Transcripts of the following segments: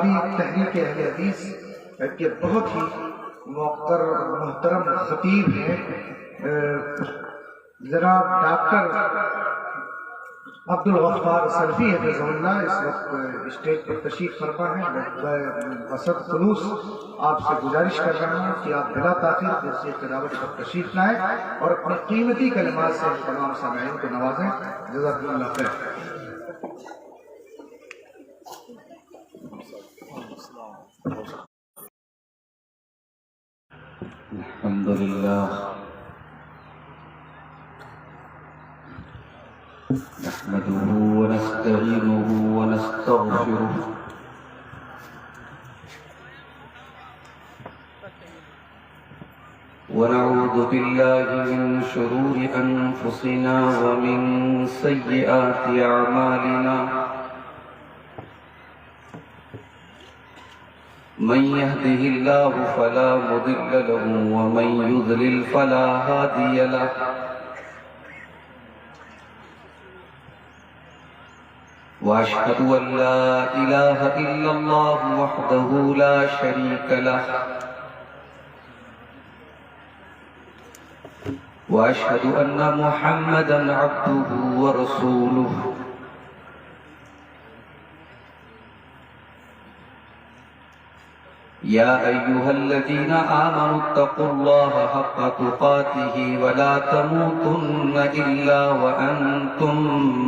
ہماری تحریک اہل حدیث کے بہت ہی محترم خطیب ہیں جناب ڈاکٹر عبدالغفار سلفی حفظہ اللہ، اس وقت اسٹیج پر تشریف فرما ہے۔ بصد خلوص آپ سے گزارش کر رہا ہوں کہ آپ بلا تاخیر درس تلاوت پر تشریف لائیں اور اپنے قیمتی کلمات سے تمام سامعین کو نوازیں۔ جزاکم اللہ خیر۔ الحمد لله نحمده ونستعينه ونستغفره ونعوذ بالله من شرور أنفسنا ومن سيئات أعمالنا من يهده الله فلا مضل له ومن يضلل فلا هادي له وأشهد أن لا إله إلا الله وحده لا شريك له وأشهد أن محمدا عبده ورسوله يا أيها الذين آمنوا اتقوا الله حق تقاته ولا تموتن إلا وأنتم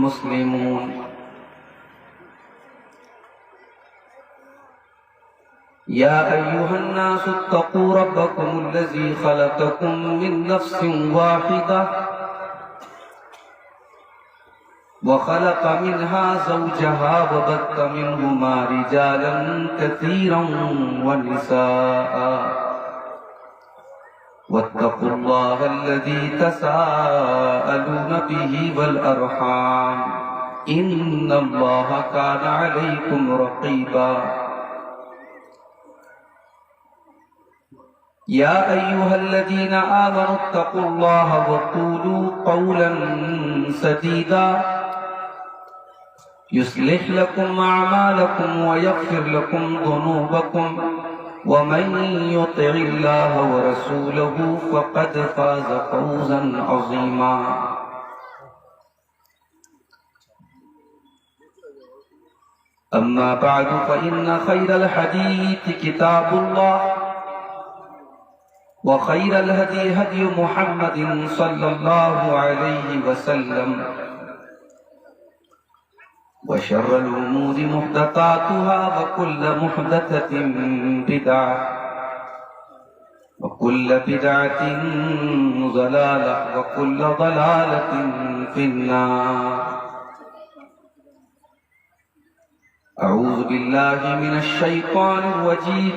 مسلمون يا أيها الناس اتقوا ربكم الذي خلقكم من نفس واحدة وخلق منها زوجها وبث منهما رجالا كثيرا ونساء واتقوا الله الذي تساءلون به والأرحام إن الله كان عليكم رقيبا يا أيها الذين آمنوا اتقوا الله وقولوا قولا سديدا يصلح لكم أعمالكم ويغفر لكم ذنوبكم ومن يطع الله ورسوله فقد فاز فوزا عظيما أما بعد فإن خير الحديث كتاب الله وخير الهدي هدي محمد صلى الله عليه وسلم وشر الأمور محدثاتها وكل محدثة بدعة وكل بدعة ضلالة وكل ضلالة في النار أعوذ بالله من الشيطان الرجيم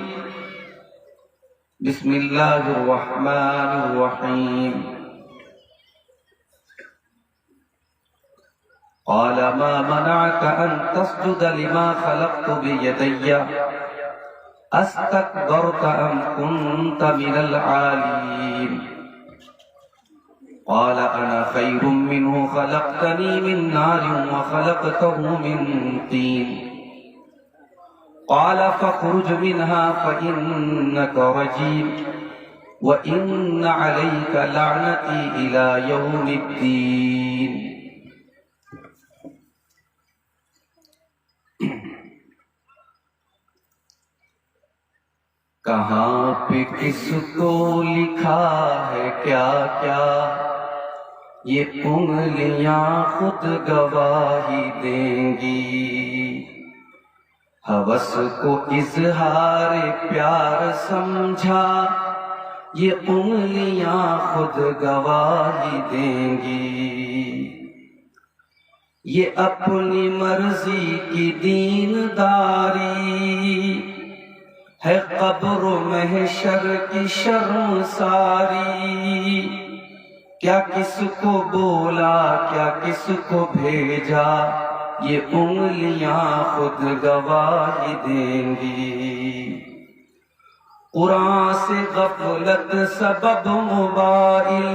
بسم الله الرحمن الرحيم قال ما منعك أن تسجد لما خلقت بيدي أستكبرت أم كنت من العالين قال أنا خير منه خلقتني من نار وخلقته من طين قال فاخرج منها فإنك رجيم وإن عليك لعنتي إلى يوم الدين کہاں پہ کس کو لکھا ہے کیا کیا یہ انگلیاں خود گواہی دیں گی ہوس کو اظہار پیار سمجھا یہ انگلیاں خود گواہی دیں گی یہ اپنی مرضی کی دینداری ہے قبر و محشر کی شرمساری کیا کس کو بولا کیا کس کو بھیجا یہ انگلیاں خود گواہی دیں گی قرآن سے غفلت سبب موبائل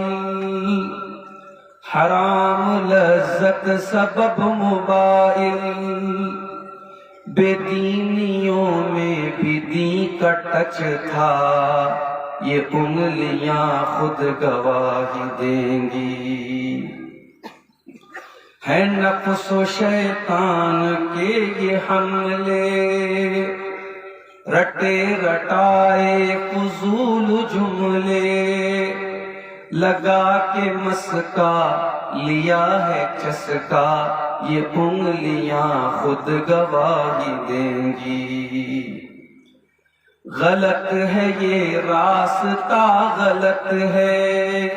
حرام لذت سبب موبائل بے دینیوں میں کا ٹچ تھا یہ انگلیاں خود گواہی دیں گی، ہے نفس و شیطان کے یہ حملے، رٹے رٹائے فضول جملے، لگا کے مسکا لیا ہے چسکا، یہ انگلیاں خود گواہی دیں گی، غلط ہے یہ راستہ غلط ہے،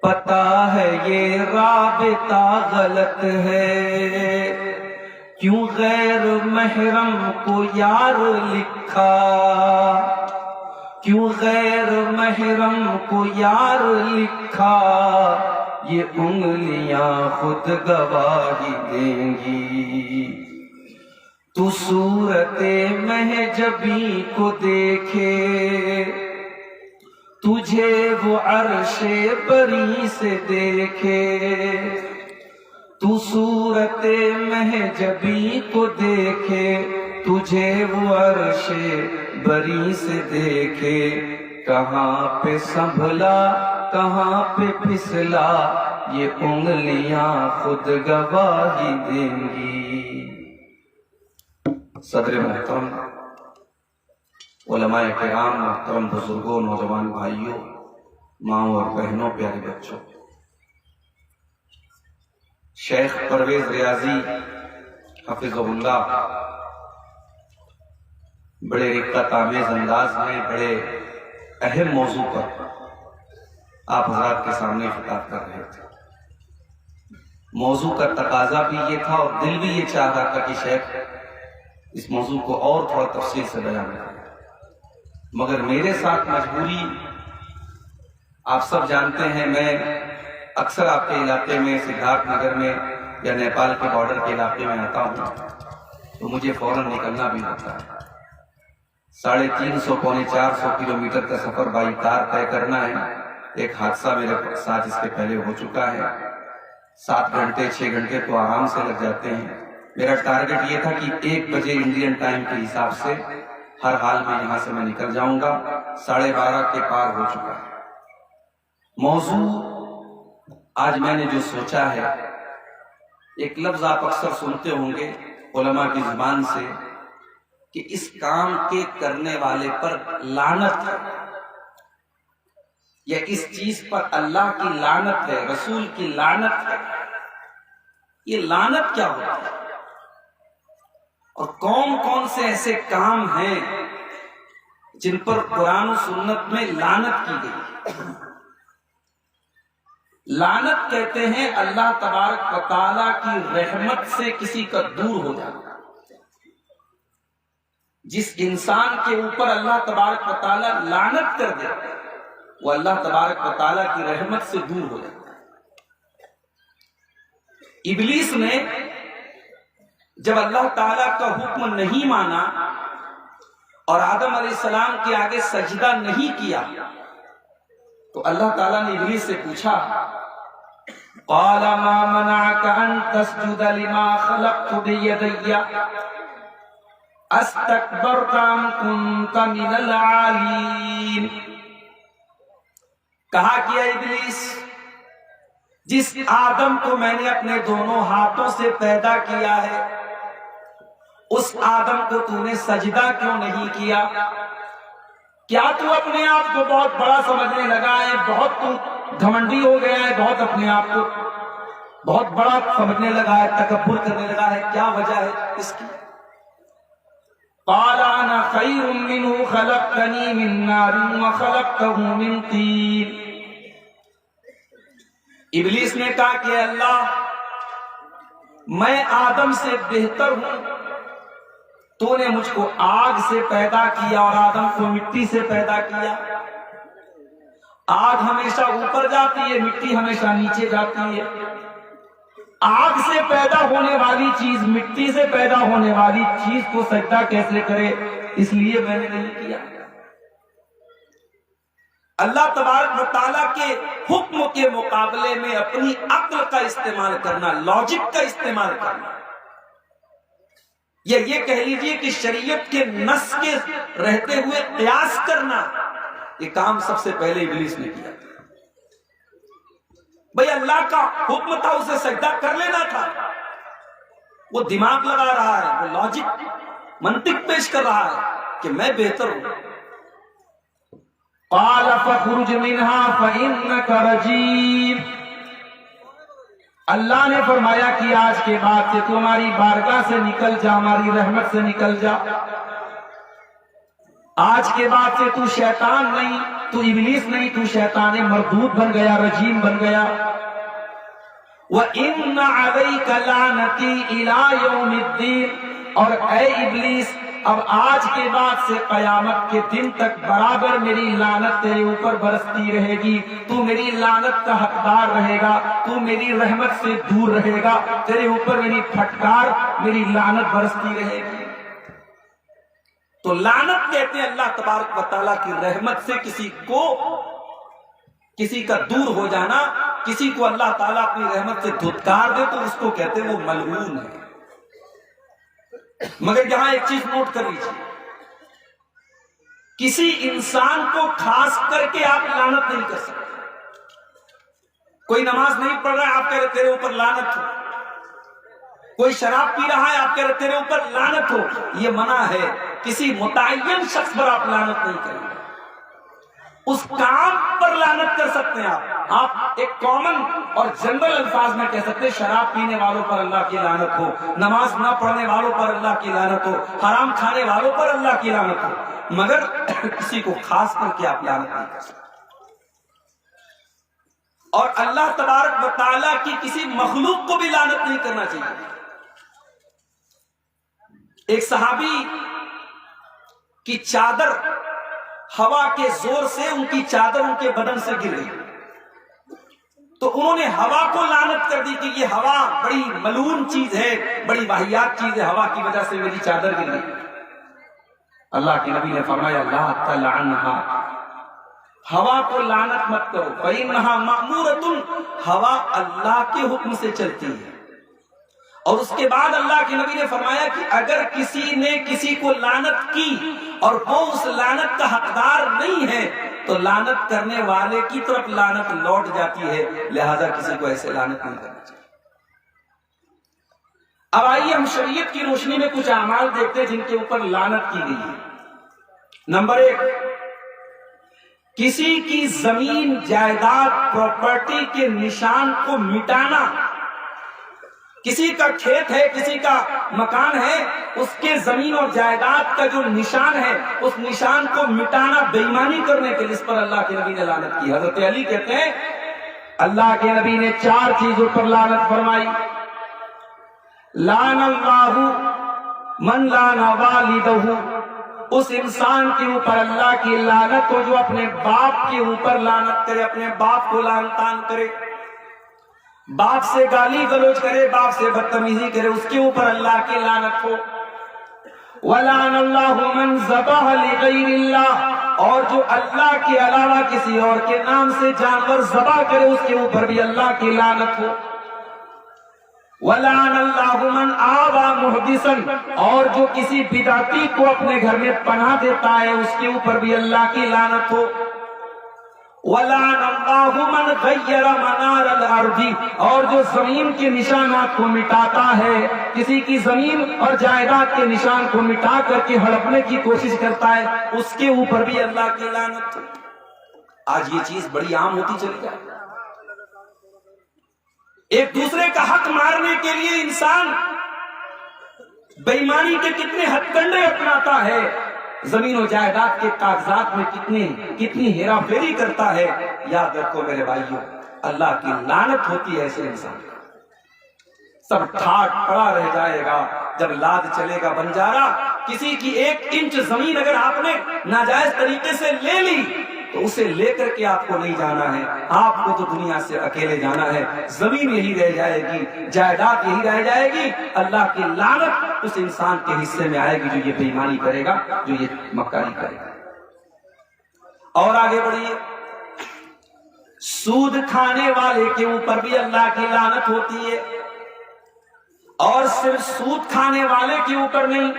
پتہ ہے یہ رابطہ غلط ہے، کیوں غیر محرم کو یار لکھا، کیوں غیر محرم کو یار لکھا، یہ انگلیاں خود گواہی دیں گی، تو صورت مہجبی کو دیکھے، تجھے وہ عرش بری سے دیکھے، تو صورت مہجبی کو دیکھے، تجھے وہ عرش بری سے دیکھے، کہاں پہ سنبھلا کہاں پہ پھسلا، یہ انگلیاں خود گواہی دیں گی۔ صدر محترم، علماء کرام، محترم بزرگوں، نوجوان بھائیوں، ماؤں اور بہنوں، پیارے بچوں، شیخ پرویز ریاضی حفظہ اللہ بڑے رقت آمیز انداز میں بڑے اہم موضوع پر آپ حضرات کے سامنے خطاب کر رہے تھے۔ موضوع کا تقاضا بھی یہ تھا اور دل بھی یہ چاہ رہا تھا کہ شیخ اس موضوع کو اور تھوڑا تفصیل سے بیان کریں، مگر میرے ساتھ مجبوری، آپ سب جانتے ہیں میں اکثر آپ کے علاقے میں سدھارتھ نگر میں یا نیپال کے بارڈر کے علاقے میں آتا ہوں تو مجھے فوراً نکلنا بھی ہوتا ہے۔ 350 پونے 400 کلومیٹر کا سفر بائی کار طے کرنا ہے۔ ایک حادثہ میرے ساتھ اس کے پہلے ہو چکا ہے، 7 گھنٹے 6 گھنٹے تو آرام سے لگ جاتے ہیں۔ میرا ٹارگٹ یہ تھا کہ 1 بجے انڈین ٹائم کے حساب سے ہر حال میں یہاں سے میں نکل جاؤں گا، 12:30 کے پار ہو چکا ہے۔ موضوع آج میں نے جو سوچا ہے، ایک لفظ آپ اکثر سنتے ہوں گے علماء کی زبان سے کہ اس کام کے کرنے والے پر لعنت ہے، یا اس چیز پر اللہ کی لعنت ہے، رسول کی لعنت ہے۔ یہ لعنت کیا ہوتا ہے اور کون کون سے ایسے کام ہیں جن پر قرآن و سنت میں لعنت کی گئی؟ لعنت کہتے ہیں اللہ تبارک و تعالیٰ کی رحمت سے کسی کا دور ہو جانا۔ جس انسان کے اوپر اللہ تبارک و تعالیٰ لعنت کر دے وہ اللہ تبارک و تعالیٰ کی رحمت سے دور ہو جاتا ہے۔ ابلیس نے جب اللہ تعالیٰ کا حکم نہیں مانا اور آدم علیہ السلام کے آگے سجدہ نہیں کیا تو اللہ تعالیٰ نے ابلیس سے پوچھا، قال ما منعك ان تسجد لما خلقت بيدي استكبرت ام كنت من العالين۔ کہا کیا ابلیس، جس آدم کو میں نے اپنے دونوں ہاتھوں سے پیدا کیا ہے اس آدم کو تو نے سجدہ کیوں نہیں کیا؟ کیا تو اپنے آپ کو بہت بڑا سمجھنے لگا ہے، بہت تو گھمنڈی ہو گیا ہے، بہت اپنے آپ کو بہت بڑا سمجھنے لگا ہے، تکبر کرنے لگا ہے؟ کیا وجہ ہے اس کی؟ قال انا خیر منه خلقتنی من نار وخلقته من طین۔ ابلیس نے کہا کہ اللہ میں آدم سے بہتر ہوں، تو نے مجھ کو آگ سے پیدا کیا اور آدم کو مٹی سے پیدا کیا۔ آگ ہمیشہ اوپر جاتی ہے، مٹی ہمیشہ نیچے جاتی ہے۔ آگ سے پیدا ہونے والی چیز مٹی سے پیدا ہونے والی چیز کو سجدہ کیسے کرے؟ اس لیے میں نے نہیں کیا۔ اللہ تبارک و تعالیٰ کے حکم کے مقابلے میں اپنی عقل کا استعمال کرنا، لاجک کا استعمال کرنا، یا یہ کہہ لیجئے کہ شریعت کے نص کے رہتے ہوئے قیاس کرنا، یہ کام سب سے پہلے ابلیس نے کیا تھا۔ بھئی اللہ کا حکم تھا، اسے سجدہ کر لینا تھا، وہ دماغ لگا رہا ہے، وہ لاجک منطق پیش کر رہا ہے کہ میں بہتر ہوں۔ قال فخرج منها فإنك رجيم، اللہ نے فرمایا کہ آج کے بعد سے تو ہماری بارگاہ سے نکل جا، ہماری رحمت سے نکل جا، آج کے بعد سے تو شیطان نہیں، تو ابلیس نہیں، تو شیطان مردود بن گیا، رجیم بن گیا۔ وَإِنَّ عَلَيْكَ لَعْنَتِي إِلَىٰ يَوْمِ الدِّينِ، اور اے ابلیس اب آج کے بعد سے قیامت کے دن تک برابر میری لعنت تیرے اوپر برستی رہے گی، تو میری لعنت کا حقدار رہے گا، تو میری رحمت سے دور رہے گا، تیرے اوپر میری پھٹکار، میری لعنت برستی رہے گی۔ تو لعنت کہتے ہیں اللہ تبارک و تعالیٰ کی رحمت سے کسی کا دور ہو جانا، کسی کو اللہ تعالیٰ اپنی رحمت سے دھتکار دے تو اس کو کہتے ہیں وہ ملعون ہے۔ مگر یہاں ایک چیز نوٹ کر لیجیے، کسی انسان کو خاص کر کے آپ لعنت نہیں کر سکتے۔ کوئی نماز نہیں پڑھ رہا ہے، آپ کہہ رہے تیرے اوپر لعنت ہو، کوئی شراب پی رہا ہے، آپ کہہ رہے تیرے اوپر لعنت ہو، یہ منع ہے۔ کسی متعین شخص پر آپ لعنت نہیں کریں، اس کام پر لعنت کر سکتے ہیں۔ آپ ایک کامن اور جنرل الفاظ میں کہہ سکتے ہیں شراب پینے والوں پر اللہ کی لعنت ہو، نماز نہ پڑھنے والوں پر اللہ کی لعنت ہو، حرام کھانے والوں پر اللہ کی لعنت ہو، مگر کسی کو خاص کر کے آپ لعنت نہیں کر سکتے۔ اور اللہ تبارک و تعالیٰ کی کسی مخلوق کو بھی لعنت نہیں کرنا چاہیے۔ ایک صحابی کی چادر ہوا کے زور سے ان کی چادر ان کے بدن سے گر گئی، تو انہوں نے ہوا کو لعنت کر دی کہ یہ ہوا بڑی ملعون چیز ہے، بڑی واہیات چیز ہے، ہوا کی وجہ سے میری چادر گر گئی۔ اللہ کے نبی نے فرمایا لا تلعنها، ہوا کو لعنت مت کرو، فإنها مأمورۃ، ہوا اللہ کے حکم سے چلتی ہے۔ اور اس کے بعد اللہ کے نبی نے فرمایا کہ اگر کسی نے کسی کو لعنت کی اور وہ اس لعنت کا حقدار نہیں ہے تو لعنت کرنے والے کی طرف لعنت لوٹ جاتی ہے، لہذا کسی کو ایسے لعنت نہیں کرنا چاہیے۔ اب آئیے ہم شریعت کی روشنی میں کچھ اعمال دیکھتے ہیں جن کے اوپر لعنت کی گئی ہے۔ نمبر 1، کسی کی زمین، جائیداد، پراپرٹی کے نشان کو مٹانا۔ کسی کا کھیت ہے، کسی کا مکان ہے، اس کے زمین اور جائیداد کا جو نشان ہے اس نشان کو مٹانا، بے ایمانی کرنے کے لیے اس پر اللہ کے نبی نے لعنت کی۔ حضرت علی کہتے ہیں اللہ کے نبی نے 4 چیزوں پر لعنت فرمائی۔ لعن اللہ من لعن والدہ، اس انسان کے اوپر اللہ کی لعنت ہو جو اپنے باپ کے اوپر لعنت کرے، اپنے باپ کو لعن طعن کرے، باپ سے گالی گلوچ کرے، باپ سے بدتمیزی کرے، اس کے اوپر اللہ کی لعنت ہو۔ وَلَعَنَ اللَّهُ مَنْ ذَبَحَ لِغَيْرِ اللَّهِ، اور جو اللہ کے علاوہ کسی اور کے نام سے جانور ذبح کرے اس کے اوپر بھی اللہ کی لعنت ہو۔ وَلَعَنَ اللَّهُ مَنْ آوَى مُحْدِثًا، اور جو کسی بدعتی کو اپنے گھر میں پناہ دیتا ہے اس کے اوپر بھی اللہ کی لعنت ہو۔ وَلَعَنَ اللَّهُ مَنْ غَيَّرَ مَنَارَ الْأَرْضِ، اور جو زمین کے نشانات کو مٹاتا ہے، کسی کی زمین اور جائیداد کے نشان کو مٹا کر کے ہڑپنے کی کوشش کرتا ہے اس کے اوپر بھی اللہ کی لعنت ہو۔ آج یہ چیز بڑی عام ہوتی چلی جائے، ایک دوسرے کا حق مارنے کے لیے انسان بے ایمانی کے کتنے ہتھ کنڈے اپناتا ہے، زمین و جائیداد کے کاغذات میں کتنی ہیرا پھیری کرتا ہے۔ یاد رکھو میرے بھائیوں، اللہ کی لعنت ہوتی ہے ایسے انسان کا، سب ٹھاٹ پڑا رہ جائے گا جب لاد چلے گا بنجارا۔ کسی کی 1 انچ زمین اگر آپ نے ناجائز طریقے سے لے لی تو اسے لے کر کے آپ کو نہیں جانا ہے، آپ کو تو دنیا سے اکیلے جانا ہے، زمین یہی رہ جائے گی، جائیداد یہی رہ جائے گی، اللہ کی لعنت اس انسان کے حصے میں آئے گی جو یہ بے ایمانی کرے گا، جو یہ مکاری کرے گا۔ اور آگے بڑھیے، سود کھانے والے کے اوپر بھی اللہ کی لعنت ہوتی ہے، اور صرف سود کھانے والے کے اوپر نہیں،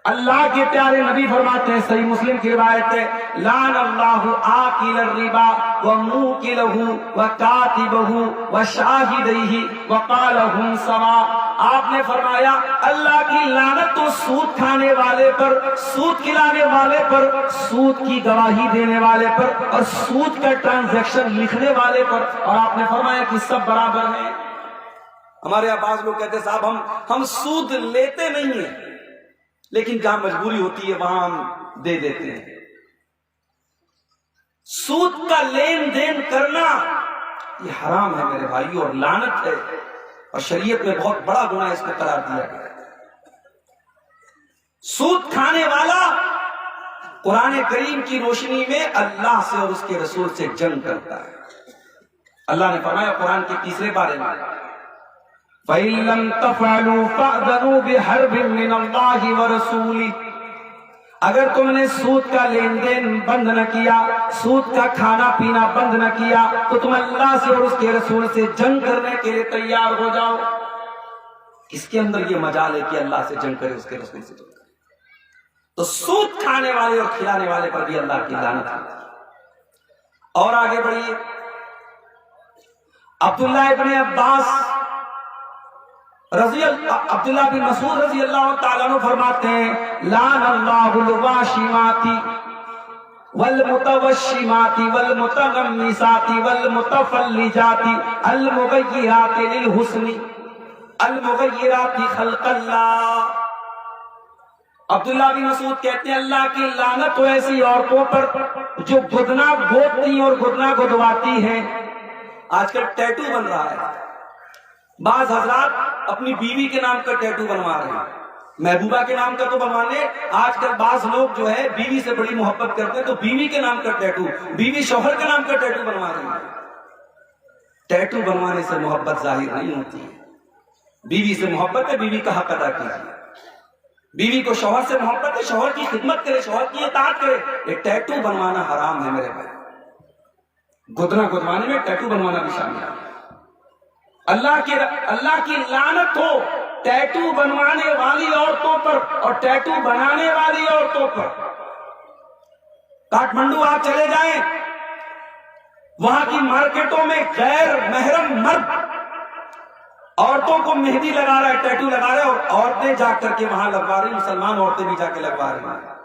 اللہ کے پیارے نبی فرماتے ہیں، صحیح مسلم کی روایت ہے، لعن اللہ آکل الربا وموکلہ وکاتبہ وشاہدیہ وقالہم سواء۔ آپ نے فرمایا اللہ کی لعنت تو سود کھانے والے پر، سود کھلانے والے پر، سود کی گواہی دینے والے پر، اور سود کا ٹرانزیکشن لکھنے والے پر، اور آپ نے فرمایا کہ سب برابر ہیں۔ ہمارے یہاں بعض لوگ کہتے ہیں صاحب ہم سود لیتے نہیں ہیں، لیکن جہاں مجبوری ہوتی ہے وہاں ہم دے دیتے ہیں۔ سود کا لین دین کرنا یہ حرام ہے میرے بھائیو، اور لعنت ہے، اور شریعت میں بہت بڑا گناہ اس کو قرار دیا گیا ہے۔ سود کھانے والا قرآن کریم کی روشنی میں اللہ سے اور اس کے رسول سے جنگ کرتا ہے۔ اللہ نے فرمایا قرآن کے تیسرے بارے میں، فَإِن لَّمْ تَفْعَلُوا فَأْذَنُوا بِحَرْبٍ مِّنَ اللَّهِ وَرَسُولِهِ۔ اگر تم نے سود کا لین دین بند نہ کیا، سود کا کھانا پینا بند نہ کیا، تو تم اللہ سے اور اس کے رسول سے جنگ کرنے کے لیے تیار ہو جاؤ۔ اس کے اندر یہ مجال ہے کہ اللہ سے جنگ کرے، اس کے رسول سے جنگ کرے۔ تو سود کھانے والے اور کھلانے والے پر بھی اللہ کی لعنت ہے۔ اور آگے بڑھیے، عبداللہ ابن عباس عبداللہ بن مسعود رضی اللہ تعالیٰ عنہ فرماتے ہیں، لعن اللہ الواشمات والمتوشمات والمتغمسات والمتفلجات المغیرات للحسن المغیرات خلق اللہ۔ عبداللہ بن مسعود کہتے ہیں اللہ کی لعنت ہو ایسی عورتوں پر جو گدنا گودتی اور گدنا گدواتی ہیں۔ آج کل ٹیٹو بن رہا ہے، بعض حضرات اپنی بیوی کے نام کا ٹیٹو بنوا رہے ہیں، محبوبہ کے نام کا تو بنوانے، آج کل بعض لوگ جو ہے بیوی سے بڑی محبت کرتے ہیں تو بیوی کے نام کا ٹیٹو، بیوی شوہر کے نام کا ٹیٹو بنوا رہے ہیں۔ ٹیٹو بنوانے سے محبت ظاہر نہیں ہوتی ہے۔ بیوی سے محبت ہے، بیوی کا حق ادا کیجیے۔ بیوی کو شوہر سے محبت ہے، شوہر کی خدمت کرے، شوہر کی اطاعت کرے۔ یہ ٹیٹو بنوانا حرام ہے میرے بھائی، گدنا گدوانے میں ٹیٹو بنوانا بھی شامل ہے۔ اللہ کی لعنت ہو ٹیٹو بنوانے والی عورتوں پر اور ٹیٹو بنانے والی عورتوں پر۔ کاٹمنڈو آپ چلے جائیں، وہاں کی مارکیٹوں میں غیر محرم مرد عورتوں کو مہندی لگا رہا ہے، ٹیٹو لگا رہا ہے، اور عورتیں جا کر کے وہاں لگوا رہی، مسلمان عورتیں بھی جا کے لگوا رہی ہیں۔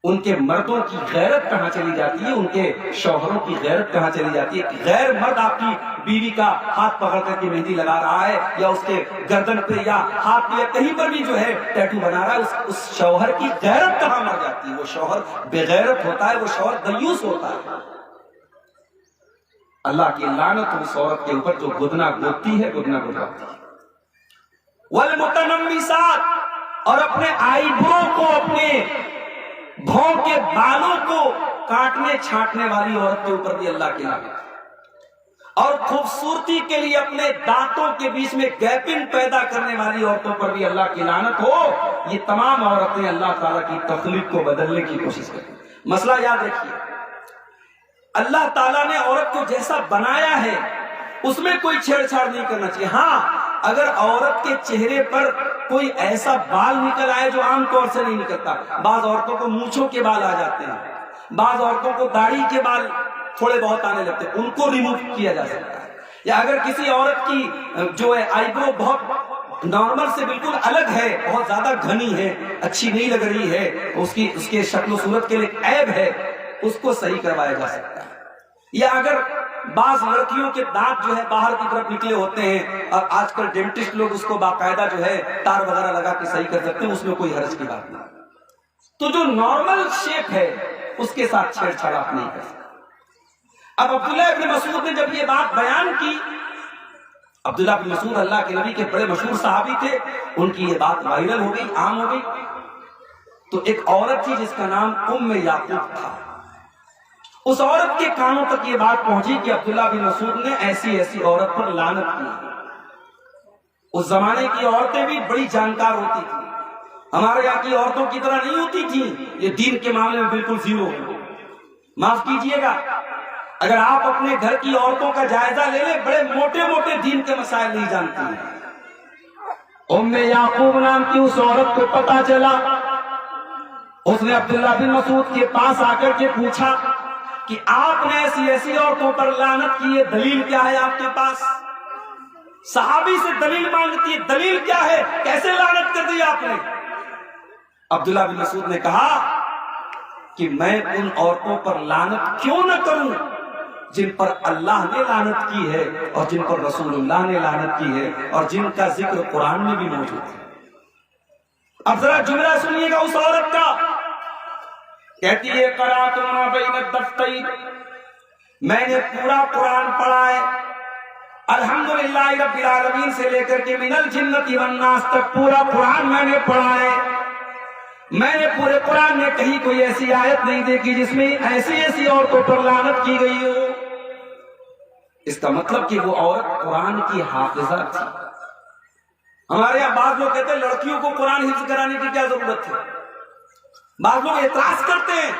ان کے مردوں کی غیرت کہاں چلی جاتی ہے، ان کے شوہروں کی غیرت کہاں چلی جاتی ہے؟ غیر مرد آپ کی بیوی کا ہاتھ پکڑ کر کے مہندی لگا رہا ہے، یا اس کے گردن پہ یا ہاتھ پہ یا کہیں پر بھی جو ہے ٹیٹو بنا رہا ہے، اس شوہر کی غیرت کہاں مر جاتی ہے؟ وہ شوہر بے غیرت ہوتا ہے، وہ شوہر دیوس ہوتا ہے۔ اللہ کی لعنت اس عورت کے اوپر جو گدنا گودتی ہے، گدنا گدواتی ہے۔ والمتنمسات، اور اپنے آئی برو کو، اپنے بھون کے بالوں کو کاٹنے چھانٹنے والی عورت کے اوپر بھی اللہ کی لعنت ہے۔ اور خوبصورتی کے لیے اپنے دانتوں کے بیچ میں گیپنگ پیدا کرنے والی عورتوں پر بھی اللہ کی لعنت ہو۔ یہ تمام عورتیں اللہ تعالیٰ کی تخلیق کو بدلنے کی کوشش کریں۔ مسئلہ یاد رکھیے، اللہ تعالیٰ نے عورت کو جیسا بنایا ہے اس میں کوئی چھیڑ چھاڑ نہیں کرنا چاہیے۔ ہاں، اگر عورت کے چہرے پر کوئی ایسا بال نکل آئے جو عام طور سے نہیں نکلتا، بعض عورتوں کو مونچھوں کے بال آ جاتے ہیں، بعض عورتوں کو داڑھی کے بال تھوڑے بہت آنے لگتے ہیں، ان کو ریموو کیا جا سکتا ہے۔ یا اگر کسی عورت کی جو ہے آئی برو بہت نارمل سے بالکل الگ ہے، بہت زیادہ گھنی ہے، اچھی نہیں لگ رہی ہے، اس کے شکل و صورت کے لیے عیب ہے، اس کو صحیح کروایا جا سکتا ہے۔ یا اگر بعض لڑکیوں کے دانت جو ہے باہر کی طرف نکلے ہوتے ہیں، اور آج کل ڈینٹسٹ لوگ اس کو باقاعدہ جو ہے تار وغیرہ لگا کے صحیح کر سکتے ہیں، اس میں کوئی حرج کی بات نہیں۔ تو جو نارمل شیپ ہے اس کے ساتھ چھیڑ چھاڑ آپ نہیں کر سکتے۔ اب عبداللہ ابن مسعود نے جب یہ بات بیان کی، عبداللہ ابن مسعود اللہ کے نبی کے بڑے مشہور صحابی تھے، ان کی یہ بات وائرل ہو گئی، عام ہو گئی۔ تو ایک عورت تھی جس کا نام ام یعقوب تھا، اس عورت کے کانوں تک یہ بات پہنچی کہ عبداللہ بن مسعود نے ایسی ایسی عورت پر لعنت کی۔ اس زمانے کی عورتیں بھی بڑی جانکار ہوتی تھی، ہمارے یہاں کی عورتوں کی طرح نہیں ہوتی تھی، یہ دین کے معاملے میں بالکل زیرو ہے۔ معاف کیجئے گا، اگر آپ اپنے گھر کی عورتوں کا جائزہ لے لیں، بڑے موٹے موٹے دین کے مسائل نہیں جانتی ہیں۔ ام یعقوب نام کی اس عورت کو پتا چلا، اس نے عبداللہ بن مسعود کے پاس آ کر کے پوچھا کہ آپ نے ایسی ایسی عورتوں پر لعنت کی ہے، دلیل کیا ہے آپ کے پاس؟ صحابی سے دلیل مانگتی ہے، دلیل کیا ہے، کیسے لعنت کر دی آپ نے؟ عبداللہ بن مسعود نے کہا کہ میں ان عورتوں پر لعنت کیوں نہ کروں جن پر اللہ نے لعنت کی ہے اور جن پر رسول اللہ نے لعنت کی ہے اور جن کا ذکر قرآن میں بھی موجود ہے۔ اب ذرا جملہ سنیے گا اس عورت کا، کہتی ہے قرأت ما بین الدفتین، میں نے پورا قرآن پڑھا ہے، الحمدللہ رب العالمین سے لے کر کے من الجنۃ والناس تک پورا قرآن میں نے پڑھا ہے۔ میں نے پورے قرآن میں کہیں کوئی ایسی آیت نہیں دیکھی جس میں ایسی عورتوں پر لعنت کی گئی ہو۔ اس کا مطلب کہ وہ عورت قرآن کی حافظہ تھی۔ ہمارے یہاں بعض لوگ کہتے ہیں لڑکیوں کو قرآن حفظ کرانے کی کیا ضرورت ہے، بعض لوگ اعتراض کرتے ہیں،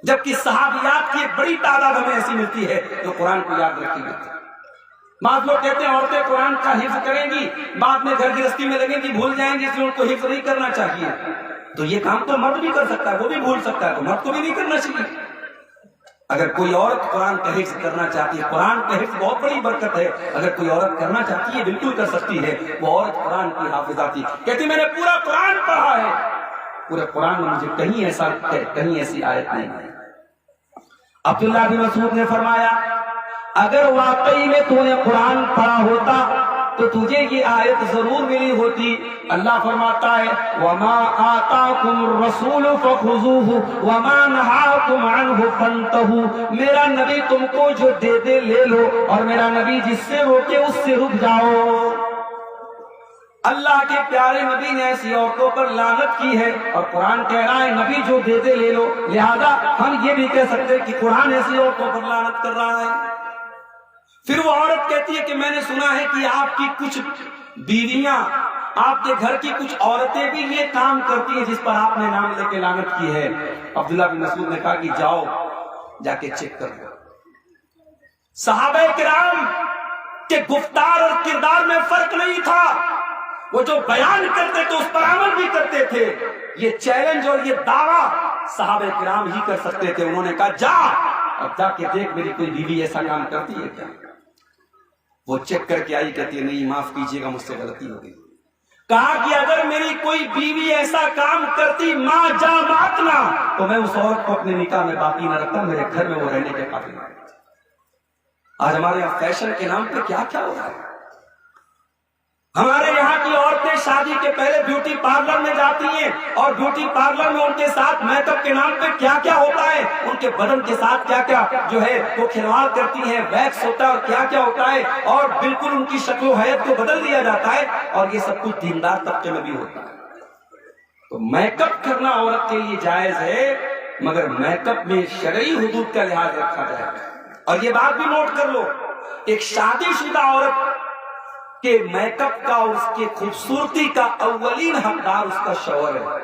جبکہ صحابیات کی ایک بڑی تعداد ہمیں ایسی ملتی ہے جو قرآن کو یاد رکھی گئی۔ بعض لوگ کہتے ہیں عورتیں قرآن کا حفظ کریں گی، بعد میں گھر گرہستی میں لگیں گی، بھول جائیں گی، اس لیے ان کو حفظ نہیں کرنا چاہیے۔ تو یہ کام تو مرد بھی کر سکتا ہے، وہ بھی بھول سکتا ہے، تو مرد کو بھی نہیں کرنا چاہیے۔ اگر کوئی عورت قرآن کا حفظ کرنا چاہتی ہے، قرآن کا حفظ بہت بڑی برکت ہے، اگر کوئی عورت کرنا چاہتی ہے بالکل کر سکتی ہے۔ وہ عورت قرآن کی حافظہ تھی، کہتی میں نے پورا قرآن پڑھا ہے، پورے قرآن میں مجھے کہیں ایسی آیت نہیں ہے۔ عبداللہ بن مسعود نے فرمایا اگر واقعی میں تو نے قرآن پڑھا ہوتا تو تجھے یہ آیت ضرور ملی ہوتی۔ اللہ فرماتا ہے وَمَا آتَاكُمُ الرَّسُولُ فَخُذُوهُ وَمَا نَهَاكُمْ عَنْهُ فَانْتَهُوا، میرا نبی تم کو جو دے دے لے لو، اور میرا نبی جس سے روکے اس سے رک جاؤ۔ اللہ کے پیارے نبی نے ایسی عورتوں پر لعنت کی ہے، اور قرآن کہہ رہا ہے نبی جو دے دے لے لو، لہذا ہم یہ بھی کہہ سکتے کہ قرآن ایسی عورتوں پر لعنت کر رہا ہے۔ پھر وہ عورت کہتی ہے کہ میں نے سنا ہے کہ آپ کی کچھ بیویاں، آپ کے گھر کی کچھ عورتیں بھی یہ کام کرتی ہیں جس پر آپ نے نام لے کے لعنت کی ہے۔ عبداللہ بن مسعود نے کہا کہ جاؤ جا کے چیک کر لو۔ صحابہ کرام کے گفتار اور کردار میں فرق نہیں تھا، وہ جو بیان کرتے تھے اس پر عمل بھی کرتے تھے۔ یہ چیلنج اور یہ دعویٰ صحابہ کرام ہی کر سکتے تھے۔ انہوں نے کہا جا اب جا کے دیکھ میری کوئی بیوی ایسا کام کرتی ہے کیا۔ وہ چیک کر کے آئی، کہتی ہے نہیں معاف کیجیے گا مجھ سے غلطی ہو گئی۔ کہا کہ اگر میری کوئی بیوی ایسا کام کرتی ماں جامعتنا، تو میں اس عورت کو اپنے نکاح میں باقی نہ رکھتا، میرے گھر میں وہ رہنے کے قابل نہ رہتی۔ آج ہمارے یہاں فیشن کے نام پہ کیا کیا ہو رہا ہے۔ ہمارے یہاں کی عورتیں شادی کے پہلے بیوٹی پارلر میں جاتی ہیں، اور بیوٹی پارلر میں ان کے ساتھ میک اپ کے نام پہ کیا کیا ہوتا ہے، ان کے بدن کے ساتھ کیا کیا جو ہے وہ کھلواڑ کرتی ہیں، ویکس ہوتا ہے اور کیا کیا ہوتا ہے، اور بالکل ان کی شکل و حیت کو بدل دیا جاتا ہے، اور یہ سب کچھ دیندار طبقے میں بھی ہوتا ہے۔ تو میک اپ کرنا عورت کے لیے جائز ہے، مگر میک اپ میں شرعی حدود کا لحاظ رکھا جائے۔ اور یہ بات بھی نوٹ کر لو، ایک شادی شدہ عورت کہ میک اپ کا اور اس کی خوبصورتی کا اولین حقدار اس کا شوہر ہے۔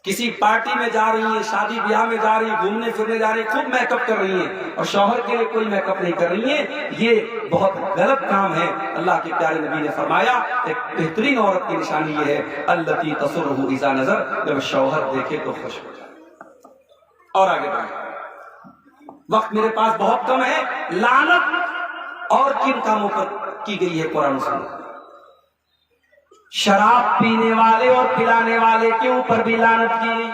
کسی پارٹی میں جا رہی ہیں، شادی بیاہ میں جا رہی ہیں، گھومنے پھرنے جا رہی ہیں، خوب میک اپ کر رہی ہیں، اور شوہر کے لیے کوئی میک اپ نہیں کر رہی ہیں، یہ بہت غلط کام ہے۔ اللہ کے پیارے نبی نے فرمایا ایک بہترین عورت کی نشانی یہ ہے التی تسرہ اذا نظر، جب شوہر دیکھے تو خوش ہو جائے۔ اور آگے بڑھیں، وقت میرے پاس بہت کم ہے۔ لعنت اور کن کاموں پر کی گئی ہے قرآن سنت؟ شراب پینے والے اور پلانے والے کے اوپر بھی لعنت کی گئی۔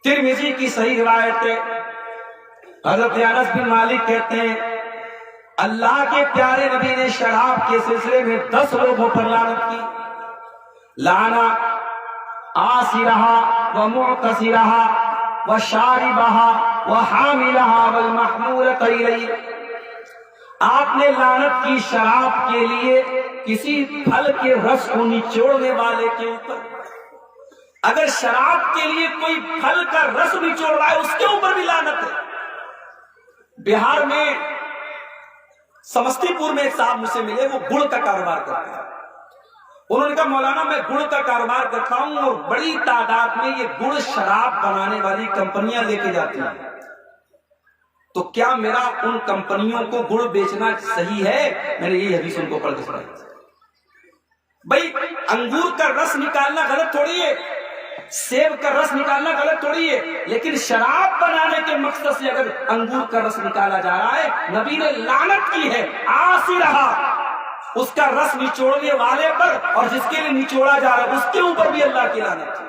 ترمذی کی صحیح روایت ہے، حضرت انس بن مالک کہتے ہیں اللہ کے پیارے نبی نے شراب کے سلسلے میں 10 لوگوں پر لعنت کی۔ لانا آسرہا ومعتصرہا وشاربہا وحاملہا والمحمولۃ الیہ۔ آپ نے لعنت کی شراب کے لیے کسی پھل کے رس کو نچوڑنے والے کے اوپر۔ اگر شراب کے لیے کوئی پھل کا رس نچوڑ رہا ہے اس کے اوپر بھی لعنت ہے۔ بہار میں سمستی پور میں ایک صاحب مجھ سے ملے، وہ گڑ کا کاروبار کرتے ہیں۔ انہوں نے کہا مولانا میں گڑ کا کاروبار کرتا ہوں اور بڑی تعداد میں یہ گڑ شراب بنانے والی کمپنیاں لے کے جاتی ہیں، تو کیا میرا ان کمپنیوں کو گڑ بیچنا صحیح ہے؟ میں نے یہی حدیث ان کو پڑھ کے سنائی۔ بھائی انگور کا رس نکالنا غلط تھوڑی ہے، سیب کا رس نکالنا غلط تھوڑی ہے، لیکن شراب بنانے کے مقصد سے اگر انگور کا رس نکالا جا رہا ہے، نبی نے لعنت کی ہے، آسی رہا اس کا رس نچوڑنے والے پر، اور جس کے لیے نچوڑا جا رہا ہے اس کے اوپر بھی اللہ کی لعنت ہے،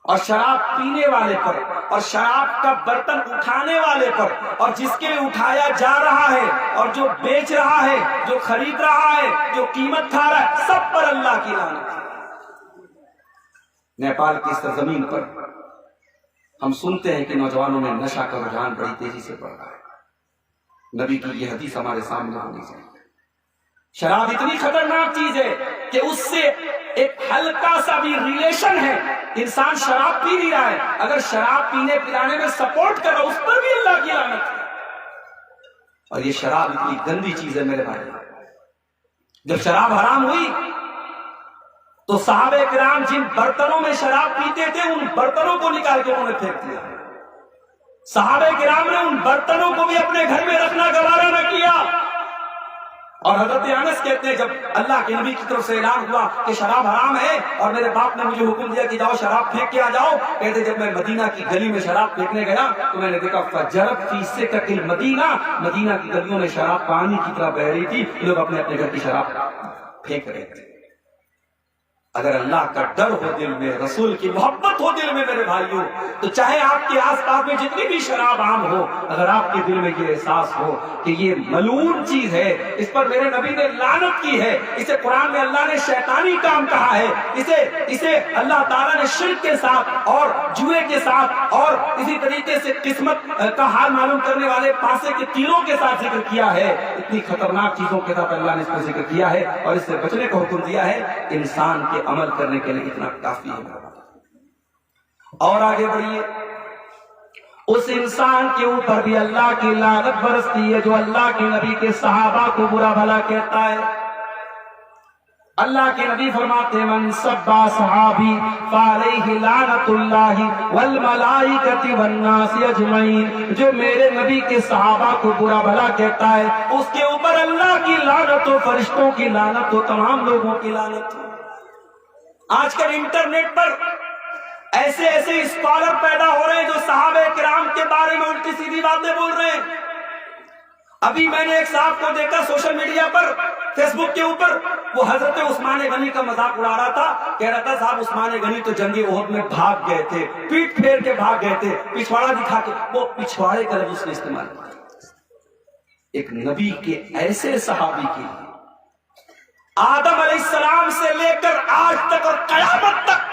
اور شراب پینے والے پر، اور شراب کا برتن اٹھانے والے پر، اور جس کے لیے اٹھایا جا رہا ہے، اور جو بیچ رہا ہے، جو خرید رہا ہے، جو قیمت کھا رہا ہے، سب پر اللہ کی لعنت ہے۔ نیپال کی سرزمین پر ہم سنتے ہیں کہ نوجوانوں میں نشہ کا رجحان بڑی تیزی سے بڑھ رہا ہے۔ نبی کی یہ حدیث ہمارے سامنے ہونی چاہیے۔ شراب اتنی خطرناک چیز ہے کہ اس سے ایک ہلکا سا بھی ریلیشن ہے، انسان شراب پی نہیں رہا ہے، اگر شراب پینے پلانے میں سپورٹ کر رہا ہے اس پر بھی اللہ کی لعنت ہے۔ اور یہ شراب اتنی گندی چیز ہے میرے بھائی، جب شراب حرام ہوئی تو صحابہ کرام جن برتنوں میں شراب پیتے تھے ان برتنوں کو نکال کے انہوں نے پھینک دیا۔ صحابہ کرام نے ان برتنوں کو بھی اپنے گھر میں رکھنا گوارا نہ کیا۔ اور حضرت انس کہتے ہیں جب اللہ کے نبی کی طرف سے اعلان ہوا کہ شراب حرام ہے اور میرے باپ نے مجھے حکم دیا کہ جاؤ شراب پھینک کے آ جاؤ، کہتے جب میں مدینہ کی گلی میں شراب پھینکنے گیا تو میں نے دیکھا فجرت فی سکک المدینہ، مدینہ کی گلیوں میں شراب پانی کی طرح بہ رہی تھی، لوگ اپنے اپنے گھر کی شراب پھینک رہے تھے۔ اگر اللہ کا ڈر ہو دل میں، رسول کی محبت ہو دل میں میرے بھائیوں، تو چاہے آپ کے آس پاس میں جتنی بھی شراب عام ہو، اگر آپ کے دل میں یہ احساس ہو کہ یہ ملعون چیز ہے، اس پر میرے نبی نے لعنت کی ہے، اسے قرآن میں اللہ نے شیطانی کام کہا ہے، اسے اللہ تعالیٰ نے شرک کے ساتھ اور جوئے کے ساتھ اور اسی طریقے سے قسمت کا حال معلوم کرنے والے پاسے کے تیروں کے ساتھ ذکر کیا ہے، اتنی خطرناک چیزوں کے ساتھ اللہ نے اس کو ذکر کیا ہے اور اس سے بچنے کا حکم دیا ہے۔ انسان کے عمل کرنے کے لیے اتنا کافی ہے۔ اور آگے بڑھیے، اس انسان کے اوپر بھی اللہ کی لعنت برستی ہے جو اللہ کے نبی کے صحابہ کو برا بھلا کہتا ہے۔ اللہ کے نبی فرماتے ہیں من سبا صحابی فعلیہ لعنت اللہ والملائکۃ والناس اجمعین، جو میرے نبی کے صحابہ کو برا بھلا کہتا ہے اس کے اوپر اللہ کی لعنت ہو، فرشتوں کی لعنت ہو، تمام لوگوں کی لعنت ہو۔ آج کل انٹرنیٹ پر ایسے اسکالر پیدا ہو رہے ہیں جو صحابہ کرام کے بارے میں الٹی سیدھی باتیں بول رہے ہیں۔ ابھی میں نے ایک صاحب کو دیکھا سوشل میڈیا پر، فیس بک کے اوپر، وہ حضرت عثمان غنی کا مذاق اڑا رہا تھا، کہہ رہا تھا صاحب عثمان غنی تو جنگ احد میں بھاگ گئے تھے، پیٹ پھیر کے بھاگ گئے تھے، پچھواڑا دکھا کے، وہ پچھواڑے کا لفظ اس نے استعمال کیا۔ ایک نبی کے ایسے صحابی کی آدم علیہ السلام سے لے کر آج تک اور قیامت تک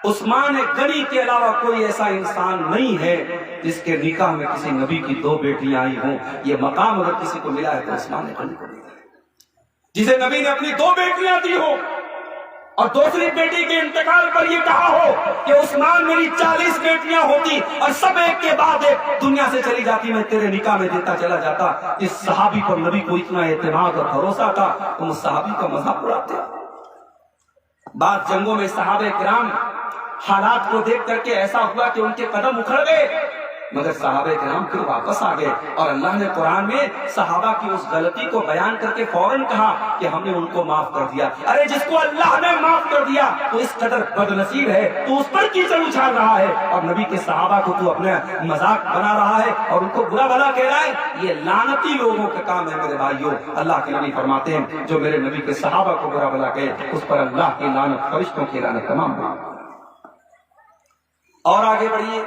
عثمان غنی کے علاوہ کوئی ایسا انسان نہیں ہے جس کے نکاح میں کسی نبی کی دو بیٹیاں آئی ہوں۔ یہ مقام اگر کسی کو ملا ہے تو عثمان غنی کو ملا ہے، جسے نبی نے اپنی دو بیٹیاں دی ہو اور دوسری بیٹی کے انتقال پر یہ کہا ہو کہ عثمان میری 40 بیٹیاں ہوتی اور سب ایک کے بعد ایک دنیا سے چلی جاتی، میں تیرے نکاح میں دیتا چلا جاتا۔ اس صحابی پر نبی کو اتنا اعتماد اور بھروسہ تھا، تم اس صحابی کا مذاق اڑاتے۔ بعض جنگوں میں صحابہ کرام حالات کو دیکھ کر کے ایسا ہوا کہ ان کے قدم اکھڑ گئے، مگر صحابہ کرام پھر واپس آ گئے، اور اللہ نے قرآن میں صحابہ کی اس غلطی کو بیان کر کے فوراً کہا کہ ہم نے ان کو معاف کر دیا۔ ارے جس کو اللہ نے معاف کر دیا تو اس قدر بد نصیب ہے، تو اس پر کیچڑ اچھال رہا ہے اور نبی کے صحابہ کو تو اپنا مذاق بنا رہا ہے اور ان کو برا بھلا کہہ رہا ہے۔ یہ لعنتی لوگوں کا کام ہے میرے بھائیوں۔ اللہ کے نبی فرماتے ہیں جو میرے نبی کے صحابہ کو برا بھلا کہے اس پر اللہ کی لعنت، فرشتوں کی لعنت، تمام۔ اور آگے بڑھیے،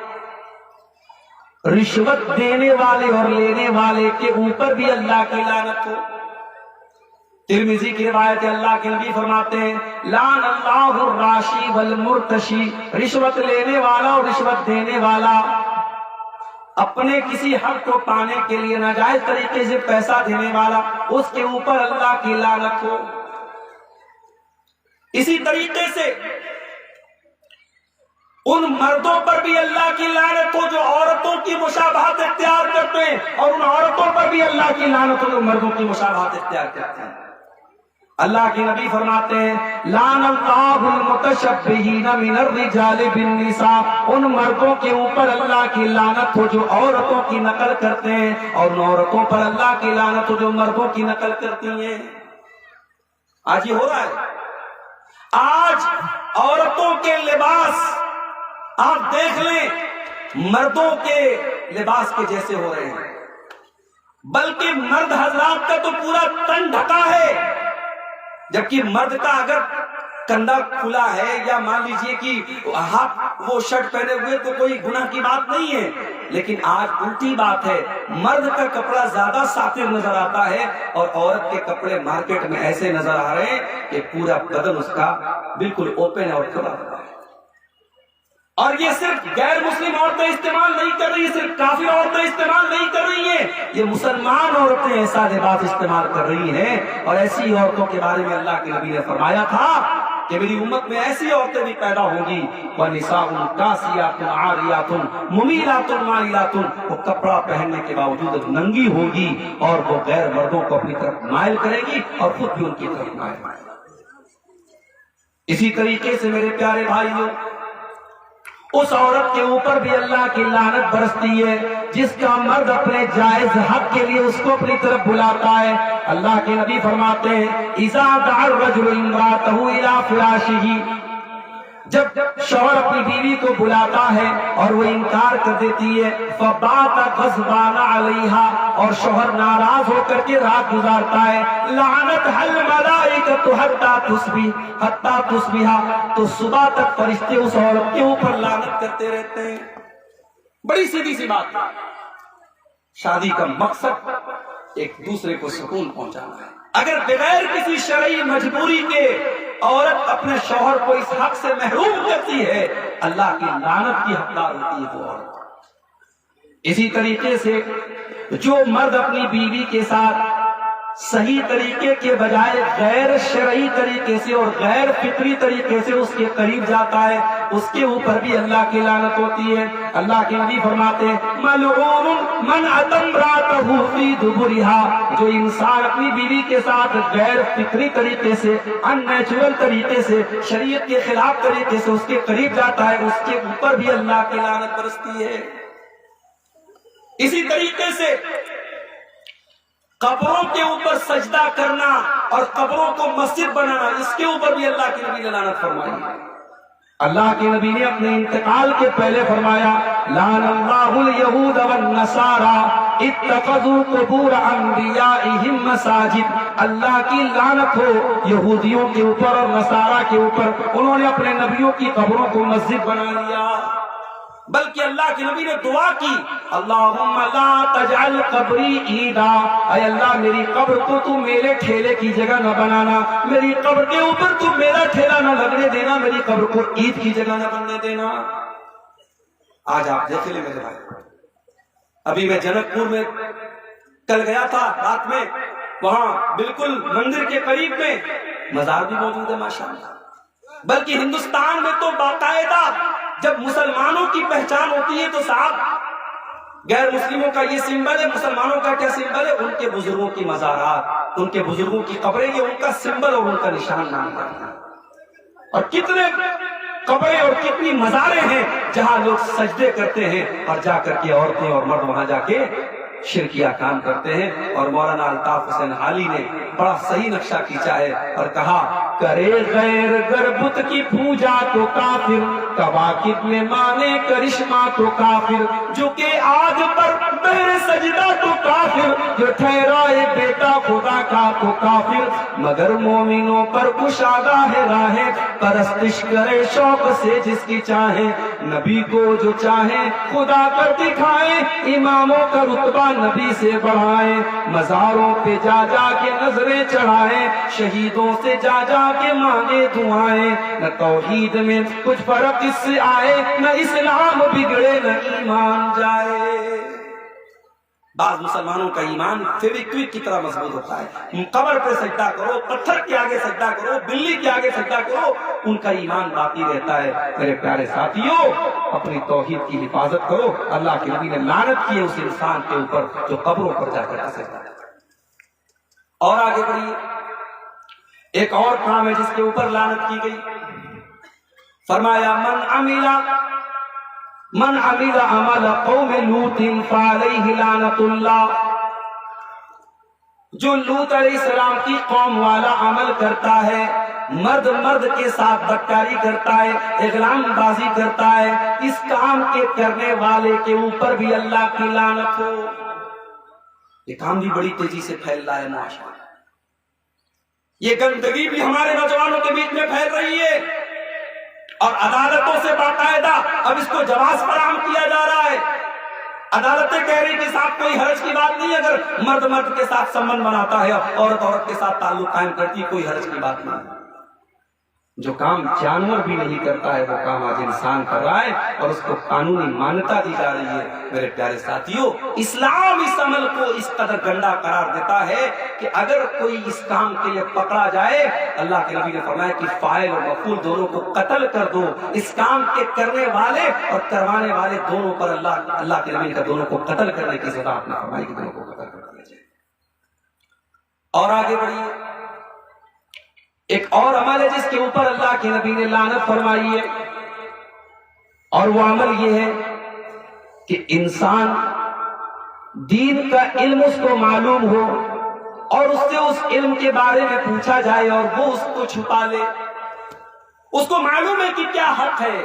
رشوت دینے والے اور لینے والے کے اوپر بھی اللہ کی لعنت ہو۔ ترمذی کی روایت ہے، اللہ کے نبی فرماتے ہیں لعن اللہ الراشی والمرتشی، رشوت لینے والا اور رشوت دینے والا، اپنے کسی حق کو پانے کے لیے ناجائز طریقے سے پیسہ دینے والا، اس کے اوپر اللہ کی لعنت ہو۔ اسی طریقے سے ان مردوں پر بھی اللہ کی لعنت ہو جو عورتوں کی مشابہت اختیار کرتے ہیں، اور ان عورتوں پر بھی اللہ کی لعنت ہو جو مردوں کی مشابہت اختیار کرتے ہیں۔ اللہ کے نبی فرماتے ہیں لعن اللہ المتشبہین من الرجال بالنساء، ان مردوں کے اوپر اللہ کی لعنت ہو جو عورتوں کی نقل کرتے ہیں، اور ان عورتوں پر اللہ کی لعنت ہو جو مردوں کی نقل کرتی ہیں۔ آج یہ ہو رہا ہے، آج عورتوں کے لباس آپ دیکھ لیں مردوں کے لباس کے جیسے ہو رہے ہیں، بلکہ مرد حضرات کا تو پورا تن ڈھکا ہے، جبکہ مرد کا اگر کندھا کھلا ہے یا مان لیجئے کہ ہاتھ وہ شرٹ پہنے ہوئے تو کوئی گناہ کی بات نہیں ہے، لیکن آج الٹی بات ہے، مرد کا کپڑا زیادہ ساتر نظر آتا ہے اور عورت کے کپڑے مارکیٹ میں ایسے نظر آ رہے ہیں کہ پورا بدن اس کا بالکل اوپن اور کھلا ہوا ہے۔ اور یہ صرف غیر مسلم عورتیں استعمال نہیں کر رہی ہیں، صرف کافر عورتیں استعمال نہیں کر رہی ہیں، یہ مسلمان عورتیں ایسا لباس استعمال کر رہی ہیں۔ اور ایسی عورتوں کے بارے میں اللہ کے نبی نے فرمایا تھا کہ میری امت میں ایسی عورتیں بھی پیدا ہوں گی، وَنِسَاءٌ كَاسِيَاتٌ عَارِيَاتٌ مُمِيلَاتٌ مَائِلَاتٌ، وہ کپڑا پہننے کے باوجود ننگی ہوگی اور وہ غیر مردوں کو اپنی طرف مائل کرے گی اور خود بھی ان کی طرف مائل کرے گی۔ اسی طریقے سے میرے پیارے بھائیوں، اس عورت کے اوپر بھی اللہ کی لعنت برستی ہے جس کا مرد اپنے جائز حق کے لیے اس کو اپنی طرف بلاتا ہے۔ اللہ کے نبی فرماتے ہیں اذا دعا الرجل امرأته الى فراشه، جب شوہر اپنی بیوی کو بلاتا ہے اور وہ انکار کر دیتی ہے، فبات غضبان علیہا، اور شوہر ناراض ہو کر کے رات گزارتا ہے، لعنت الملائکۃ حتی تصبح، تو صبح تک فرشتے اس عورت کے اوپر لعنت کرتے رہتے ہیں۔ بڑی سیدھی سی بات، شادی کا مقصد ایک دوسرے کو سکون پہنچانا ہے۔ اگر بغیر کسی شرعی مجبوری کے عورت اپنے شوہر کو اس حق سے محروم کرتی ہے، اللہ کی لعنت کی حقدار ہوتی ہے وہ عورت۔ اسی طریقے سے جو مرد اپنی بیوی کے ساتھ صحیح طریقے کے بجائے غیر شرعی طریقے سے اور غیر فطری طریقے سے اس کے قریب جاتا ہے، اس کے اوپر بھی اللہ کی لعنت ہوتی ہے۔ اللہ کے نبی فرماتے ہیں ملعون من اتى امرأته في دبرها، جو انسان اپنی بیوی کے ساتھ غیر فطری طریقے سے، ان نیچرل طریقے سے، شریعت کے خلاف طریقے سے اس کے قریب جاتا ہے، اس کے اوپر بھی اللہ کی لعنت برستی ہے۔ اسی طریقے سے قبروں کے اوپر سجدہ کرنا اور قبروں کو مسجد بنانا، اس کے اوپر بھی اللہ کے نبی نے لعنت فرمائی ہے۔ اللہ کے نبی نے اپنے انتقال کے پہلے فرمایا لعن اللہ الیہود والنصارى اتخذوا قبور انبیائہم مساجد، اللہ کی لعنت ہو یہودیوں کے اوپر اور نصارہ کے اوپر، انہوں نے اپنے نبیوں کی قبروں کو مسجد بنا لیا۔ بلکہ اللہ کے نبی نے دعا کی اللہم لا تجعل قبری عیدا، اے اللہ میری قبر کو تو میرے ٹھیلے کی جگہ نہ بنانا، میری قبر کے اوپر تو میرا ٹھیلا نہ لگنے دینا، میری قبر کو عید کی جگہ نہ بننے دینا۔ آج آپ دیکھ لیں میرے بھائی، ابھی میں جنک پور میں کل گیا تھا رات میں، وہاں بالکل مندر کے قریب میں مزار بھی موجود ہے ماشاءاللہ۔ بلکہ ہندوستان میں تو باقاعدہ جب مسلمانوں کی پہچان ہوتی ہے تو صاحب غیر مسلموں کا یہ سمبل ہے، مسلمانوں کا کیا سمبل ہے؟ ان کے بزرگوں کی مزارات، ان کے بزرگوں کی قبریں، یہ ان کا سمبل اور ان کا نشان نام کرتا ہے۔ اور کتنے قبریں اور کتنی مزاریں ہیں جہاں لوگ سجدے کرتے ہیں اور جا کر کے عورتیں اور مرد وہاں جا کے شرکیہ کام کرتے ہیں۔ اور مولانا الطاف حسین حالی نے بڑا صحیح نقشہ کھینچا ہے اور کہا کرے غیر گربت کی پوجا تو کافر، کواکب میں مانے کرشمہ تو کافر، جو کہ آج پر بہر سجدہ تو کافر، جو ٹھہرائے بیٹا خدا کا تو کافر، مگر مومنوں پر کشادہ ہے راہیں، پرستش کرے شوق سے جس کی چاہے، نبی کو جو چاہے خدا کر دکھائے، اماموں کا رتبہ نبی سے بڑھائے، مزاروں پہ جا جا کے نظریں چڑھائے، شہیدوں سے جا جا کے مانگے دعائیں، نہ توحید میں کچھ فرق اس سے آئے، نہ اسلام بگڑے نہ ایمان جائے۔ بعض مسلمانوں کا ایمان فیویکوئک کی طرح مضبوط ہوتا ہے، قبر پہ سجدہ کرو، پتھر کے آگے سجدہ کرو، بلی کے آگے سجدہ کرو، ان کا ایمان باقی رہتا ہے۔ میرے پیارے ساتھیوں، اپنی توحید کی حفاظت کرو۔ اللہ کے نبی نے لعنت کی ہے اس انسان کے اوپر جو قبروں پر جا کر سجدہ کرتا ہے۔ اور آگے بڑھیے، ایک اور کام ہے جس کے اوپر لعنت کی گئی، فرمایا من عمل عمل قوم لوط فعلیہ لعنت اللہ، جو لوط علیہ السلام کی قوم والا عمل کرتا ہے مرد مرد کے ساتھ بدکاری کرتا ہے، اغلام بازی کرتا ہے، اس کام کے کرنے والے کے اوپر بھی اللہ کی لعنت ہو۔ یہ کام بھی بڑی تیزی سے پھیل رہا ہے معاشرہ، یہ گندگی بھی ہمارے نوجوانوں کے بیچ میں پھیل رہی ہے، اور عدالتوں سے باقاعدہ اب اس کو جواز فراہم کیا جا رہا ہے۔ عدالتیں کہہ رہی کہ صاحب کوئی حرج کی بات نہیں، اگر مرد مرد کے ساتھ سمبند بناتا ہے، عورت عورت کے ساتھ تعلق قائم کرتی ہے، کوئی حرج کی بات نہیں۔ جو کام جانور بھی نہیں کرتا ہے وہ کام آج انسان کر رہا ہے، اور اس کو قانونی مانیتا دی جا رہی ہے۔ میرے پیارے ساتھیوں، اسلام اس عمل کو اس قدر گندا قرار دیتا ہے کہ اگر کوئی اس کام کے لیے پکڑا جائے، اللہ کے نبی نے فرمایا کہ فاعل اور مفعول دونوں کو قتل کر دو۔ اس کام کے کرنے والے اور کروانے والے دونوں پر اللہ کے نبی نے دونوں کو قتل کرنے کی سزا آپ نے فرمائی کہ دونوں کو قتل کر دیا جائے۔ اور آگے بڑھیے، ایک اور عمل ہے جس کے اوپر اللہ کے نبی نے لعنت فرمائی ہے، اور وہ عمل یہ ہے کہ انسان دین کا علم اس کو معلوم ہو اور اس سے اس علم کے بارے میں پوچھا جائے اور وہ اس کو چھپا لے۔ اس کو معلوم ہے کہ کیا حق ہے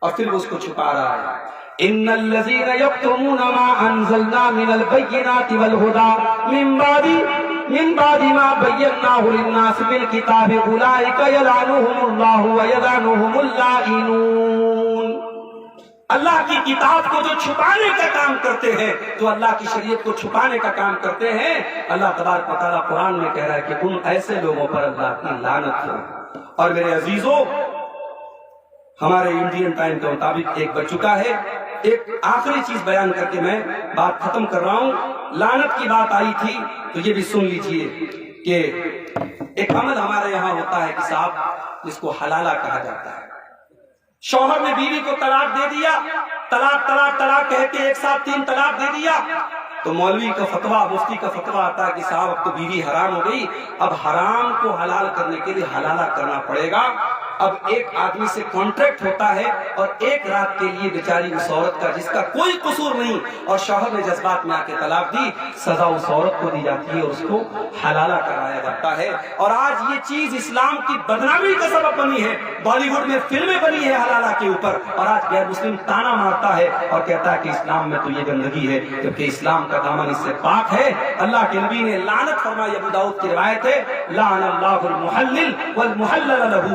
اور پھر وہ اس کو چھپا رہا ہے۔ ان الذين يكتمون ما انزلنا من البينات والهدى من بعد ما بيناه للناس بالكتاب اولئك يلعنهم الله ويلعنهم اللائنون۔ اللہ کی کتاب کو جو چھپانے کا کام کرتے ہیں، جو اللہ کی شریعت کو چھپانے کا کام کرتے ہیں، اللہ تبارک و تعالیٰ قرآن میں کہہ رہا ہے کہ ان ایسے لوگوں پر اللہ کی لعنت ہو۔ اور میرے عزیزوں، ہمارے انڈین ٹائم کے مطابق ایک بج چکا ہے۔ ایک آخری چیز بیان کر کے میں بات ختم کر رہا ہوں۔ لعنت کی بات آئی تھی تو یہ بھی سن لیجئے کہ ایک عمل ہمارے یہاں ہوتا ہے کہ صاحب جس کو حلالہ کہا جاتا ہے۔ شوہر نے بیوی کو طلاق دے دیا، طلاق طلاق طلاق کہہ کے ایک ساتھ 3 طلاق دے دیا، تو مولوی کا فتویٰ، مفتی کا فتویٰ آتا ہے کہ صاحب اب تو بیوی حرام ہو گئی، اب حرام کو حلال کرنے کے لیے حلالہ کرنا پڑے گا۔ اب ایک آدمی سے کانٹریکٹ ہوتا ہے اور ایک رات کے لیے بیچاری اس عورت کا جس کا کوئی قصور نہیں اور شوہر نے جذبات میں آ کے طلاق دی، سزا اس عورت کو دی جاتی ہے اور اس کو حلالہ کرایا جاتا ہے۔ اور آج یہ چیز اسلام کی بدنامی کا سبب بنی ہے۔ بالی ووڈ میں فلمیں بنی ہے حلالہ کے اوپر، اور آج غیر مسلم طعنہ مارتا ہے اور کہتا ہے کہ اسلام میں تو یہ گندگی ہے، جبکہ اسلام کا دامن اس سے پاک ہے۔ اللہ کے نبی نے لعنت فرمائی، ابو داؤد کی روایت ہے، لعن اللہ المحلل والمحلل لہ،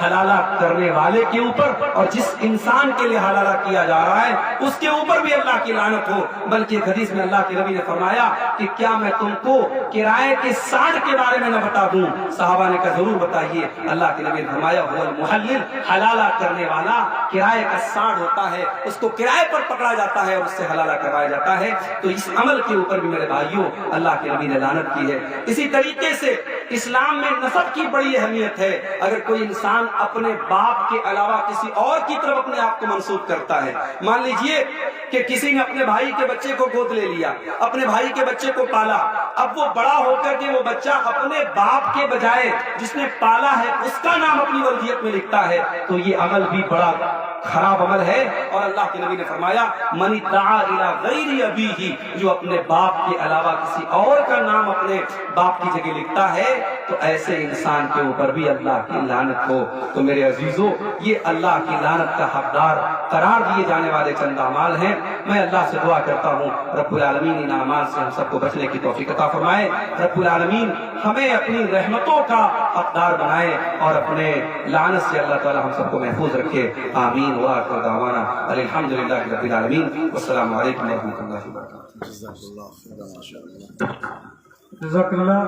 حلالہ کرنے والے کے اوپر اور جس انسان کے لیے حلالہ کیا جا رہا ہے اس کے اوپر بھی اللہ کی لعنت ہو۔ بلکہ ایک حدیث میں اللہ کے نبی نے فرمایا کہ کیا میں تم کو کرائے کے ساڑھ کے بارے میں نہ بتا دوں؟ صحابہ نے کہا ضرور بتائیے۔ اللہ کے نبی نے فرمایا هو المحلل، حلالہ کرنے والا کرائے کا ساڑھ ہوتا ہے، اس کو کرائے پر پکڑا جاتا ہے اور اس سے حلالہ کروایا جاتا ہے۔ تو اس عمل کے اوپر بھی میرے بھائیوں اللہ کے نبی نے لعنت کی ہے۔ اسی طریقے سے اسلام میں نسب کی بڑی اہمیت ہے۔ اگر کوئی انسان اپنے باپ کے علاوہ کسی اور کی طرف اپنے آپ کو منسوب کرتا ہے، مان لیجئے کہ کسی نے اپنے بھائی کے بچے کو گود لے لیا، اپنے بھائی کے بچے کو پالا، اب وہ بڑا ہو کر کے وہ بچہ اپنے باپ کے بجائے جس نے پالا ہے اس کا نام اپنی ولدیت میں لکھتا ہے، تو یہ عمل بھی بڑا خراب عمل ہے۔ اور اللہ کے نبی نے فرمایا من ادعا الی غیر ابیہ، جو اپنے باپ کے علاوہ کسی اور کا نام اپنے باپ کی جگہ لکھتا ہے تو ایسے انسان کے اوپر بھی اللہ کی لعنت ہو۔ تو میرے عزیزوں، یہ اللہ کی لعنت کا حقدار قرار دیے جانے والے چند اعمال ہیں۔ میں اللہ سے دعا کرتا ہوں رب العالمین ان اعمال سے ہم سب کو بچنے کی توفیق عطا فرمائے۔ رب العالمین ہمیں اپنی رحمتوں کا حقدار بنائے اور اپنے لعنت سے اللہ تعالی ہم سب کو محفوظ رکھے۔ آمین۔ وآخر دعوانا الحمدللہ رب العالمین، والسلام علیکم ورحمۃ اللہ وبرکاتہ۔ جزاک اللہ۔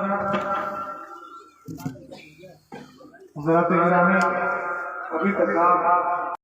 حضرات گرامی، ابھی تک آپ